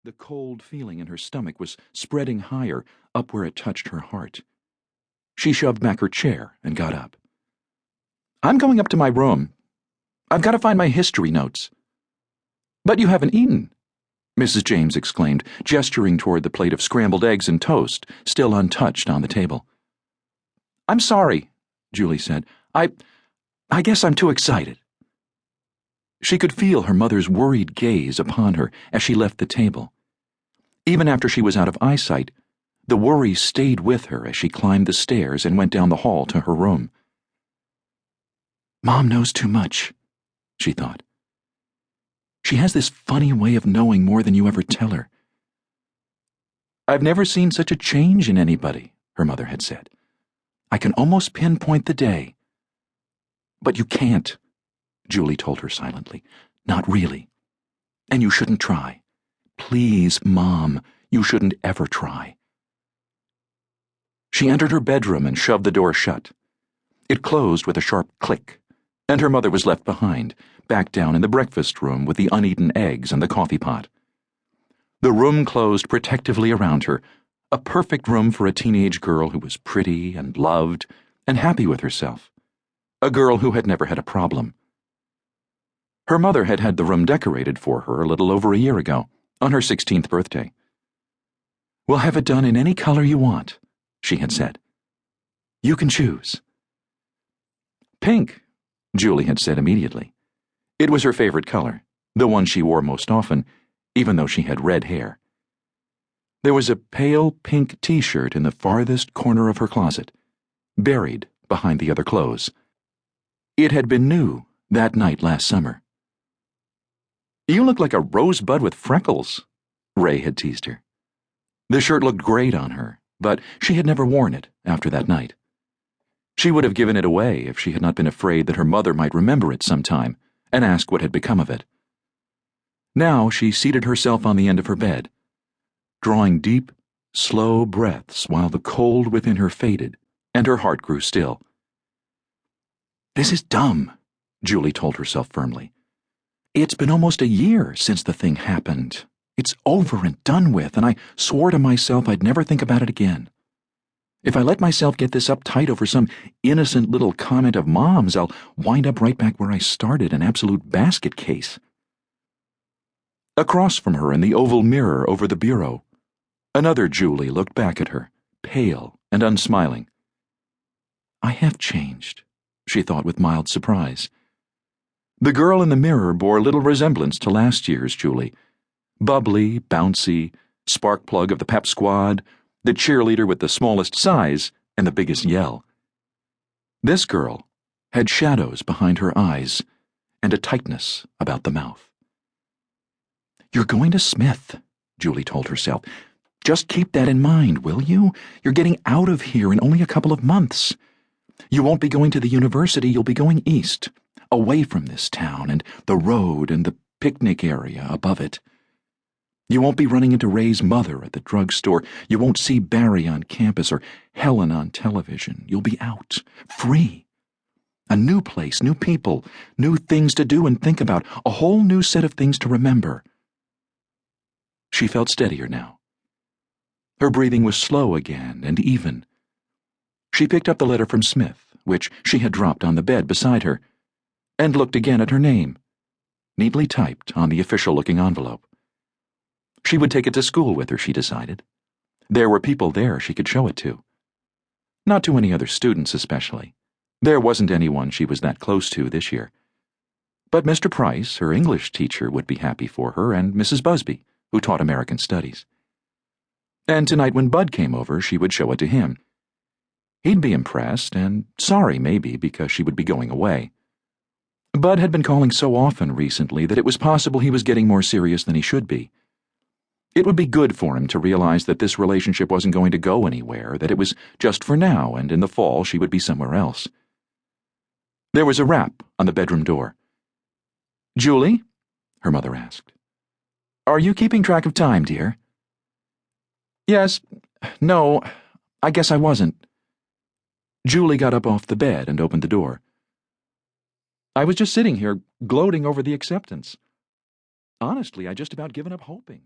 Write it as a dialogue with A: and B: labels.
A: The cold feeling in her stomach was spreading higher, up where it touched her heart. She shoved back her chair and got up. "I'm going up to my room. I've got to find my history notes." "But you haven't eaten," Mrs. James exclaimed, gesturing toward the plate of scrambled eggs and toast, still untouched on the table. "I'm sorry," Julie said. I guess I'm too excited." She could feel her mother's worried gaze upon her as she left the table. Even after she was out of eyesight, the worry stayed with her as she climbed the stairs and went down the hall to her room. "Mom knows too much," she thought. "She has this funny way of knowing more than you ever tell her." "I've never seen such a change in anybody," her mother had said. "I can almost pinpoint the day." "But you can't," Julie told her silently. "Not really. And you shouldn't try. Please, Mom, you shouldn't ever try." She entered her bedroom and shoved the door shut. It closed with a sharp click, and her mother was left behind, back down in the breakfast room with the uneaten eggs and the coffee pot. The room closed protectively around her, a perfect room for a teenage girl who was pretty and loved and happy with herself, a girl who had never had a problem. Her mother had had the room decorated for her a little over a year ago, on her 16th birthday. "We'll have it done in any color you want," she had said. "You can choose." "Pink," Julie had said immediately. It was her favorite color, the one she wore most often, even though she had red hair. There was a pale pink t-shirt in the farthest corner of her closet, buried behind the other clothes. It had been new that night last summer. "You look like a rosebud with freckles," Ray had teased her. The shirt looked great on her, but she had never worn it after that night. She would have given it away if she had not been afraid that her mother might remember it sometime and ask what had become of it. Now she seated herself on the end of her bed, drawing deep, slow breaths while the cold within her faded and her heart grew still. "This is dumb," Julie told herself firmly. "It's been almost a year since the thing happened. It's over and done with, and I swore to myself I'd never think about it again. If I let myself get this uptight over some innocent little comment of Mom's, I'll wind up right back where I started, an absolute basket case." Across from her in the oval mirror over the bureau, another Julie looked back at her, pale and unsmiling. "I have changed," she thought with mild surprise. The girl in the mirror bore little resemblance to last year's Julie. Bubbly, bouncy, spark plug of the pep squad, the cheerleader with the smallest size and the biggest yell. This girl had shadows behind her eyes and a tightness about the mouth. "You're going to Smith," Julie told herself. "Just keep that in mind, will you? You're getting out of here in only a couple of months. You won't be going to the university, you'll be going east, away from this town and the road and the picnic area above it. You won't be running into Ray's mother at the drugstore. You won't see Barry on campus or Helen on television. You'll be out, free. A new place, new people, new things to do and think about, a whole new set of things to remember." She felt steadier now. Her breathing was slow again and even. She picked up the letter from Smith, which she had dropped on the bed beside her, and looked again at her name, neatly typed on the official-looking envelope. She would take it to school with her, she decided. There were people there she could show it to. Not to any other students especially. There wasn't anyone she was that close to this year. But Mr. Price, her English teacher, would be happy for her, and Mrs. Busby, who taught American Studies. And tonight when Bud came over, she would show it to him. He'd be impressed, and sorry maybe, because she would be going away. Bud had been calling so often recently that it was possible he was getting more serious than he should be. It would be good for him to realize that this relationship wasn't going to go anywhere, that it was just for now, and in the fall she would be somewhere else. There was a rap on the bedroom door. "Julie?" her mother asked. "Are you keeping track of time, dear?" "Yes. No, I guess I wasn't." Julie got up off the bed and opened the door. "I was just sitting here, gloating over the acceptance. Honestly, I'd just about given up hoping."